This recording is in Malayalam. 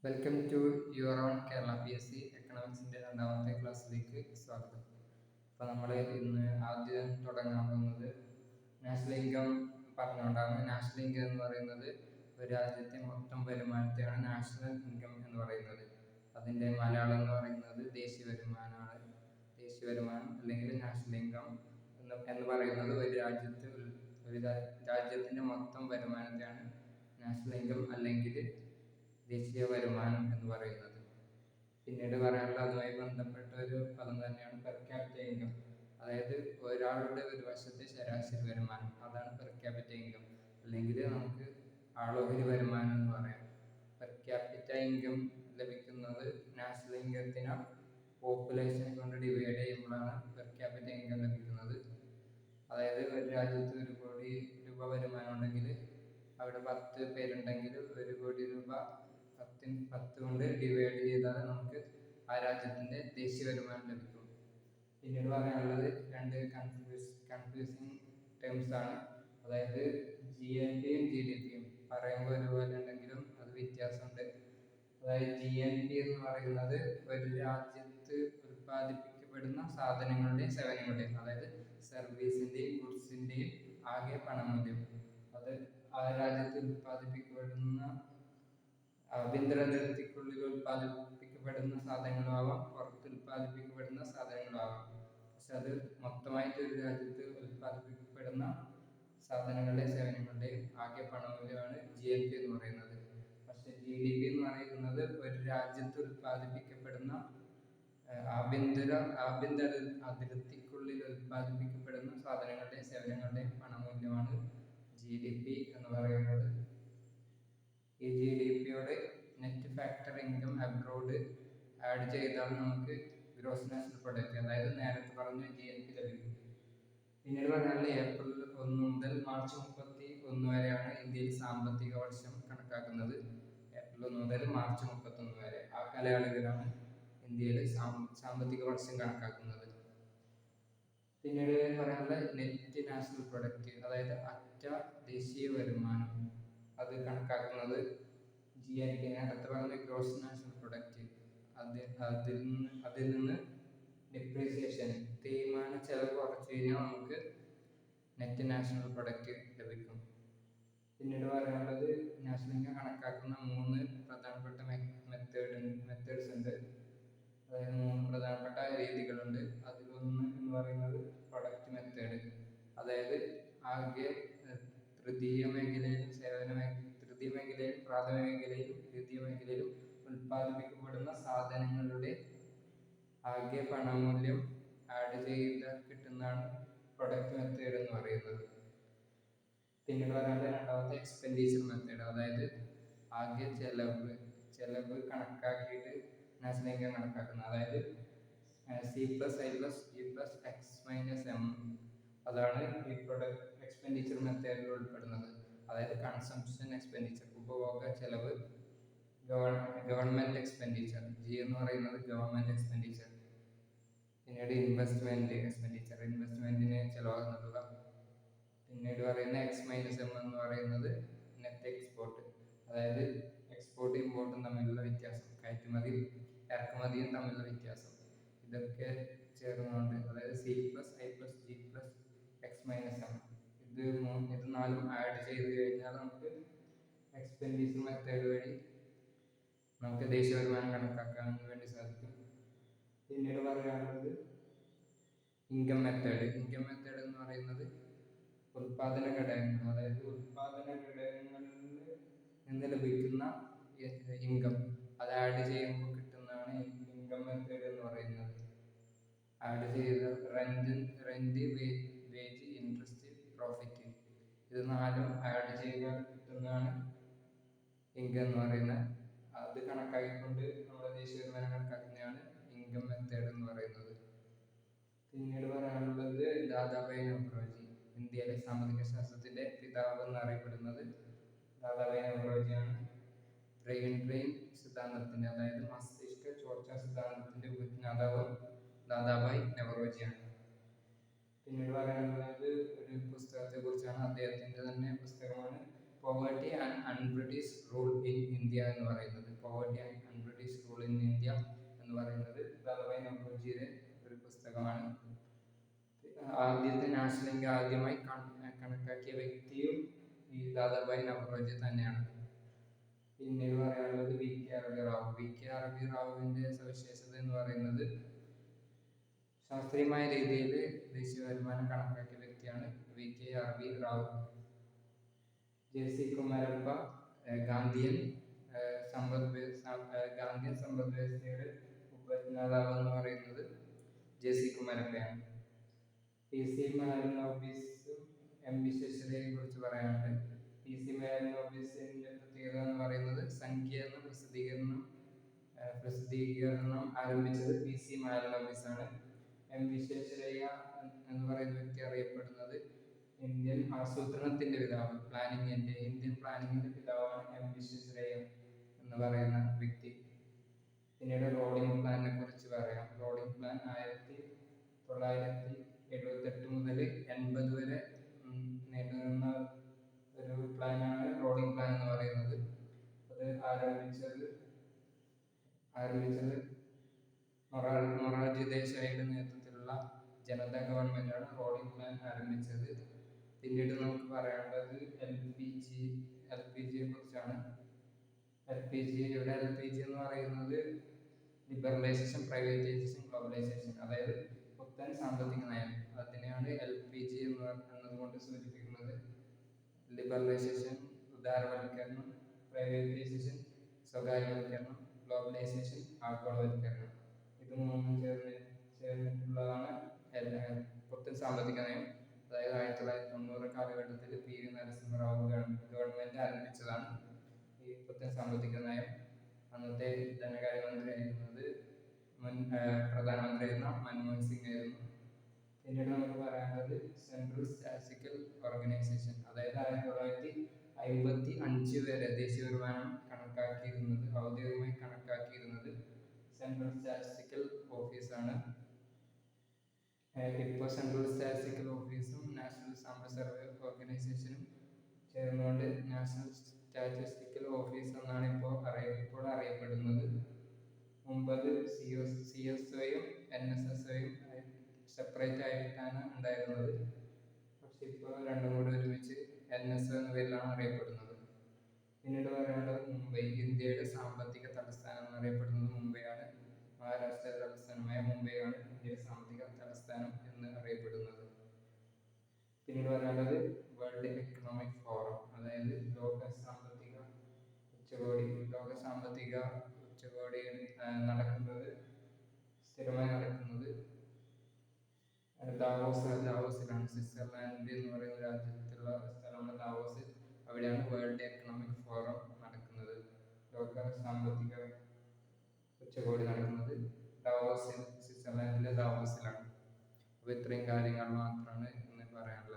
Welcome to your own Kerala PSC എക്കണോമിക്സിൻ്റെ രണ്ടാമത്തെ ക്ലാസ്സിലേക്ക് സ്വാഗതം. അപ്പോൾ നമ്മൾ ഇന്ന് ആദ്യം തുടങ്ങാൻ പോകുന്നത് നാഷണൽ ഇൻകം പറഞ്ഞുകൊണ്ടാണ്. നാഷണൽ ഇൻകം എന്ന് പറയുന്നത് ഒരു രാജ്യത്തെ മൊത്തം വരുമാനത്തെയാണ് നാഷണൽ ഇൻകം എന്ന് പറയുന്നത്. അതിൻ്റെ മലയാളം എന്ന് പറയുന്നത് ദേശീയ വരുമാനമാണ്. ദേശീയ വരുമാനം അല്ലെങ്കിൽ നാഷണൽ ഇൻകം എന്ന് പറയുന്നത് ഒരു രാജ്യത്തിൻ്റെ മൊത്തം വരുമാനത്തെയാണ് നാഷണൽ ഇൻകം അല്ലെങ്കിൽ ദേശീയ വരുമാനം എന്ന് പറയുന്നത്. പിന്നീട് പറയാനുള്ള അതുമായി ബന്ധപ്പെട്ട ഒരു പദം തന്നെയാണ് പെർ ക്യാപിറ്റ ഇൻകം. അതായത് ഒരാളുടെ ഒരു വർഷത്തെ ശരാശരി വരുമാനം, അതാണ് പെർ ക്യാപിറ്റ ഇൻകം, അല്ലെങ്കിൽ നമുക്ക് ആളോഹരി വരുമാനം എന്ന് പറയാം. പെർ ക്യാപിറ്റ ഇൻകം ലഭിക്കുന്നത് നാഷണൽ ഇൻകത്തിനെ പോപ്പുലേഷൻ കൊണ്ട് ഡിവൈഡ് ചെയ്യുമ്പോഴാണ് പെർ ക്യാപിറ്റ ഇൻകം ലഭിക്കുന്നത്. അതായത് ഒരു രാജ്യത്ത് 1 കോടി രൂപ വരുമാനം ഉണ്ടെങ്കിൽ അവിടെ 10 പേരുണ്ടെങ്കിൽ 1 കോടി രൂപ 10 കൊണ്ട് ഡിവൈഡ് ചെയ്താൽ നമുക്ക് ആ രാജ്യത്തിൻ്റെ ദേശീയ വരുമാനം ലഭിക്കും. പിന്നീട് പറയാനുള്ളത് രണ്ട് കൺഫ്യൂസിങ് ടേംസ് ആണ്. അതായത് GNPയും GDPയും പറയുമ്പോൾ ഒരുപോലെ ഉണ്ടെങ്കിലും അത് വ്യത്യാസമുണ്ട്. അതായത് GNP എന്ന് പറയുന്നത് ഒരു രാജ്യത്ത് ഉൽപ്പാദിപ്പിക്കപ്പെടുന്ന സാധനങ്ങളുടെയും സേവനങ്ങളുടെയും, അതായത് സർവീസിൻ്റെയും ഗുഡ്സിൻ്റെയും ആകെ പണമൂല്യം. അത് ആ രാജ്യത്ത് ഉൽപ്പാദിപ്പിക്കപ്പെടുന്ന ആഭ്യന്തരത്തിനുള്ളിൽ ഉൽപ്പാദിപ്പിക്കപ്പെടുന്ന സാധനങ്ങളാവാം, പുറത്ത് ഉൽപ്പാദിപ്പിക്കപ്പെടുന്ന സാധനങ്ങളാവാം. പക്ഷെ അത് മൊത്തമായിട്ട് ഒരു രാജ്യത്ത് ഉൽപ്പാദിപ്പിക്കപ്പെടുന്ന സാധനങ്ങളുടെയും സേവനങ്ങളുടെയും ആകെ പണമൂല്യമാണ് GNP എന്ന് പറയുന്നത്. പക്ഷെ GDP എന്ന് പറയുന്നത് ഒരു രാജ്യത്ത് ഉൽപ്പാദിപ്പിക്കപ്പെടുന്ന ആഭ്യന്തര അതിർത്തിക്കുള്ളിൽ ഉൽപ്പാദിപ്പിക്കപ്പെടുന്ന സാധനങ്ങളുടെയും സേവനങ്ങളുടെയും പണമൂല്യമാണ് GDP എന്ന് പറയുന്നത്. ഈ GDPയോട് net factor income abroad add ചെയ്താൽ നമുക്ക് ഗ്രോസ് നാഷണൽ പ്രൊഡക്റ്റ്, അതായത് നേരത്തെ പറഞ്ഞ GNP ലഭിക്കും. പിന്നീട് പറഞ്ഞാൽ ഏപ്രിൽ 1 മുതൽ മാർച്ച് 31 വരെയാണ് ഇന്ത്യയിൽ സാമ്പത്തിക വർഷം കണക്കാക്കുന്നത്. ഏപ്രിൽ 1 മുതൽ മാർച്ച് 31 വരെ ആ കാലയളവിലാണ് ഇന്ത്യയിൽ സാമ്പത്തിക വർഷം കണക്കാക്കുന്നത്. പിന്നീട് പറയാനുള്ള നെറ്റ് നാഷണൽ പ്രൊഡക്റ്റ്, അതായത് അറ്റ ദേശീയ വരുമാനം, അത് കണക്കാക്കുന്നത് GNP. അടുത്ത പറഞ്ഞ ഗ്രോസ് നാഷണൽ പ്രൊഡക്റ്റ്, അതിൽ നിന്ന് ഡിപ്രീസിയേഷൻ, തേയ്മാന ചെലവ് കുറച്ച് കഴിഞ്ഞാൽ നമുക്ക് നെറ്റ് നാഷണൽ പ്രൊഡക്റ്റ് ലഭിക്കും. പിന്നീട് പറയാനുള്ളത് നാഷണൽ ഇൻകം കണക്കാക്കുന്ന 3 പ്രധാനപ്പെട്ട മെത്തേഡ്സ് ഉണ്ട്. അതായത് 3 പ്രധാനപ്പെട്ട രീതികളുണ്ട്. അതിലൊന്ന് എന്ന് പറയുന്നത് പ്രൊഡക്റ്റ് മെത്തേഡ്, അതായത് ആകെ തൃതീയ മേഖലയിലും പ്രാഥമിക മേഖലയിലും ദ്വിതീയ മേഖലയിലും ഉൽപ്പാദിപ്പിക്കപ്പെടുന്ന സാധനങ്ങളുടെ ആകെ പണമൂല്യം ആഡ് ചെയ്ത് കിട്ടുന്നതാണ് പ്രൊഡക്റ്റ് മെത്തേഡ് എന്ന് പറയുന്നത്. പിന്നീട് പറയാനുള്ള രണ്ടാമത്തെ എക്സ്പെൻഡിച്ചർ മെത്തേഡ്, അതായത് ആകെ ചെലവ് കണക്കാക്കിയിട്ട് നാഷണൽ ഇൻകം കണക്കാക്കുന്നത്. അതായത് C+I+E+X-M, അതാണ് ഈ പ്രൊഡക്റ്റ് എക്സ്പെൻഡിച്ചർ മെത്തേഡിൽ ഉൾപ്പെടുന്നത്. അതായത് കൺസംഷൻ എക്സ്പെൻഡിച്ചർ, ഉപഭോഗ ചെലവ്, ഗവൺമെൻറ് എക്സ്പെൻഡിച്ചർ, G എന്ന് പറയുന്നത് ഗവൺമെൻറ് എക്സ്പെൻഡിച്ചർ. പിന്നീട് ഇൻവെസ്റ്റ്മെൻറ്റ് എക്സ്പെൻഡിച്ചർ, ഇൻവെസ്റ്റ്മെൻറ്റിന് ചിലവാകുന്ന തുക. പിന്നീട് പറയുന്ന X-M എന്ന് പറയുന്നത് നെറ്റ് എക്സ്പോർട്ട്, അതായത് എക്സ്പോർട്ടും ഇമ്പോർട്ടും തമ്മിലുള്ള വ്യത്യാസം, കയറ്റുമതിയും ഇറക്കുമതിയും തമ്മിലുള്ള വ്യത്യാസം. ഇതൊക്കെ ചേർന്നുകൊണ്ട്, അതായത് C+I+G+X-M, ഇത് 4 ആഡ് ചെയ്ത് കഴിഞ്ഞാൽ നമുക്ക് എക്സ്പെൻഡിച്ചർ മെത്തേഡ് വഴി നമുക്ക് ദേശീയ വരുമാനം കണക്കാക്കാൻ വേണ്ടി സാധിക്കും. പിന്നീട് പറയാനുള്ളത് ഇൻകം മെത്തേഡ്. ഇൻകം മെത്തേഡ് എന്ന് പറയുന്നത് ഉൽപാദന ഘടകങ്ങൾ, അതായത് ഉൽപാദന ഘടകങ്ങളിൽ നിന്ന് ലഭിക്കുന്ന ഇൻകം അത് ആഡ് ചെയ്യുമ്പോൾ കിട്ടുന്നതാണ് ഇൻകം മെത്തേഡ് എന്ന് പറയുന്നത്. ആഡ് ചെയ്ത് റെന്റ്, വേജ്, ഇൻട്രസ്റ്റ്, പ്രോഫിറ്റ്, ഇത് 4 ആഡ് ചെയ്താൽ കിട്ടുന്നതാണ് ഇൻകം എന്ന് പറയുന്നത്. അത് കണക്കാക്കിക്കൊണ്ട് നമ്മുടെ ദേശീയ വരുമാനം കണക്കാക്കുന്നതാണ് ഇൻകം മെത്തേഡ് എന്ന് പറയുന്നത്. പിന്നീട് പറയാനുള്ളത് ദാദാഭായ് നവറോജി, ഇന്ത്യയിലെ സാമ്പത്തിക ശാസ്ത്രത്തിൻ്റെ പിതാവ് എന്നറിയപ്പെടുന്നത് ദാദാഭായ് നവറോജിയാണ്. ബ്രെയിൻ ഡ്രെയിൻ സിദ്ധാന്തത്തിൻ്റെ, അതായത് മസ്തിഷ്ക ചോർച്ച സിദ്ധാന്തത്തിൻ്റെ ഉപജ്ഞാതാവ് ദാദാഭായ് നവറോജിയാണ്. പിന്നീട് പറയാനുള്ളത് ഒരു പുസ്തകത്തെ കുറിച്ചാണ്. അദ്ദേഹത്തിൻ്റെ തന്നെ പുസ്തകമാണ് poverty and un-British rule in India എന്ന് പറയുന്നത്. പോവർട്ടി ആൻഡ് എന്ന് പറയുന്നത് ദാദാഭായ് നവറോജിയുടെ ഒരു പുസ്തകമാണ്. ആദ്യത്തെ നാഷണൽ ലിങ്ക് ആദ്യമായി കണക്കാക്കിയ വ്യക്തിയും ഈ ദാദാഭായ് നവറോജി തന്നെയാണ്. പിന്നീട് പറയാനുള്ളത് വി കെ അറബി റാവു. വി കെ അറബി റാവുവിന്റെ സവിശേഷത എന്ന് പറയുന്നത് ശാസ്ത്രീയമായ രീതിയിൽ ദേശീയ വരുമാനം കണക്കാക്കിയ വ്യക്തിയാണ് വി കെ അറബി റാവു. ജെ.സി. കുമാരപ്പ ഗാന്ധിയൻ സമ്പദ് വ്യവസ്ഥയുടെ ഉപജ്ഞാതാവ് എന്ന് പറയുന്നത് ജെ.സി. കുമാരപ്പയാണ്. പി.സി. മാരുനോബിസും എം വിശ്വേശ്വരയ്യയെ കുറിച്ച് പറയാനുണ്ട്. പി.സി. മാരുനോബിസിന്റെ പ്രത്യേകത എന്ന് പറയുന്നത് സങ്കീർണ പ്രസിദ്ധീകരണം ആരംഭിച്ചത് പി.സി. മാരുനോബിസ് ആണ്. എം വിശ്വേശ്വരയ്യ എന്ന് പറയുന്ന വ്യക്തി അറിയപ്പെടുന്നത് ഇന്ത്യൻ ആസൂത്രണത്തിന്റെ പിതാവ്, ഇന്ത്യൻ പ്ലാനിങ്ങിന്റെ പിതാവാണ് എം വിശ്വേശ്വരയ്യ എന്ന് പറയുന്ന വ്യക്തി. പിന്നീട് റോളിംഗ് പ്ലാനിനെ കുറിച്ച് പറയാം. റോളിംഗ് പ്ലാൻ 1978 മുതൽ 80 വരെ നീണ്ടുനിന്ന ഒരു പ്ലാനാണ് റോളിംഗ് പ്ലാൻ എന്ന് പറയുന്നത്. അത് ആരംഭിച്ചത് മൊറാർജി ദേശായിയുടെ നേതൃത്വത്തിലുള്ള ജനതാ ഗവൺമെന്റാണ് റോളിംഗ് പ്ലാൻ ആരംഭിച്ചത്. പിന്നീട് നമുക്ക് പറയാനുള്ളത് LPGയെ കുറിച്ചാണ്. LPG എന്ന് പറയുന്നത് ലിബറലൈസേഷൻ, പ്രൈവറ്റൈസേഷൻ, ഗ്ലോബലൈസേഷൻ, അതായത് പുത്തൻ സാമ്പത്തിക നയം. അതിനെയാണ് LPG എന്നതുകൊണ്ട് സൂചിപ്പിക്കുന്നത്. ലിബറലൈസേഷൻ ഉദാരവൽക്കരണം, പ്രൈവറ്റൈസേഷൻ സ്വകാര്യവൽക്കരണം, ഗ്ലോബലൈസേഷൻ ആഗോളവൽക്കരണം. ഇത് മൂന്നും ചേർന്നിട്ടുള്ളതാണ് പുത്തൻ സാമ്പത്തിക നയം. അതായത് 1990 കാലഘട്ടത്തിൽ പി വി നരസിംഹറാവു ഗവൺമെന്റ് ആരംഭിച്ചതാണ് ഈ പുത്തൻ സാമ്പത്തിക നയം. അന്നത്തെ ധനകാര്യമന്ത്രിയായിരുന്നത് പ്രധാനമന്ത്രിയായിരുന്ന മൻമോഹൻ സിംഗ് ആയിരുന്നു. പിന്നീട് നമുക്ക് പറയാനുള്ളത് സെൻട്രൽ സ്റ്റാറ്റിസ്റ്റിക്കൽ ഓർഗനൈസേഷൻ. അതായത് 1955 വരെ ദേശീയ വരുമാനം ഔദ്യോഗികമായി കണക്കാക്കിയിരുന്നത് സെൻട്രൽ സ്റ്റാറ്റിസ്റ്റിക്കൽ ഓഫീസാണ്. ഇപ്പോൾ സെൻട്രൽ സ്റ്റാറ്റിസ്റ്റിക്കൽ ഓഫീസും നാഷണൽ സാമ്പിൾ സർവേ ഓർഗനൈസേഷനും ചേർന്നുകൊണ്ട് നാഷണൽ സ്റ്റാറ്റിസ്റ്റിക്കൽ ഓഫീസ് എന്നാണ് ഇപ്പോൾ അറിയപ്പെടുന്നത്. മുമ്പ് CSOയും NSSOയും സെപ്പറേറ്റ് ആയിട്ടാണ് ഉണ്ടായിരുന്നത്. പക്ഷെ ഇപ്പോൾ രണ്ടും കൂടി ഒരുമിച്ച് NSO എന്ന പേരിലാണ് അറിയപ്പെടുന്നത്. പിന്നീട് പറയാനുള്ളത് മുംബൈ. ഇന്ത്യയുടെ സാമ്പത്തിക തലസ്ഥാനം എന്നറിയപ്പെടുന്നത് മുംബൈയാണ്. മഹാരാഷ്ട്ര തലസ്ഥാനമായ മുംബൈയാണ് ഇന്ത്യയുടെ സാമ്പത്തിക തലസ്ഥാനം എന്ന് അറിയപ്പെടുന്നത്. പിന്നീട് പറയാനുള്ളത് വേൾഡ് എക്കണോമിക് ഫോറം, അതായത് ലോക സാമ്പത്തിക ഉച്ചകോടി സ്ഥിരമായി നടക്കുന്നത് ലാവോസിലാണ്. സ്വിറ്റ്സർലാൻഡ് എന്ന് പറയുന്ന രാജ്യത്തുള്ള സ്ഥലമാണ് ലാവോസ്. അവിടെയാണ് വേൾഡ് എക്കണോമിക് ഫോറം നടക്കുന്നത്. ലോക സാമ്പത്തിക ഉച്ചകോടി നടക്കുന്നത് സ്വിറ്റ്സർലാൻഡിലെ ലാവോസിലാണ്. അപ്പോൾ ഇത്രയും കാര്യങ്ങൾ മാത്രമാണ് ഇന്ന് പറയാനുള്ളത്.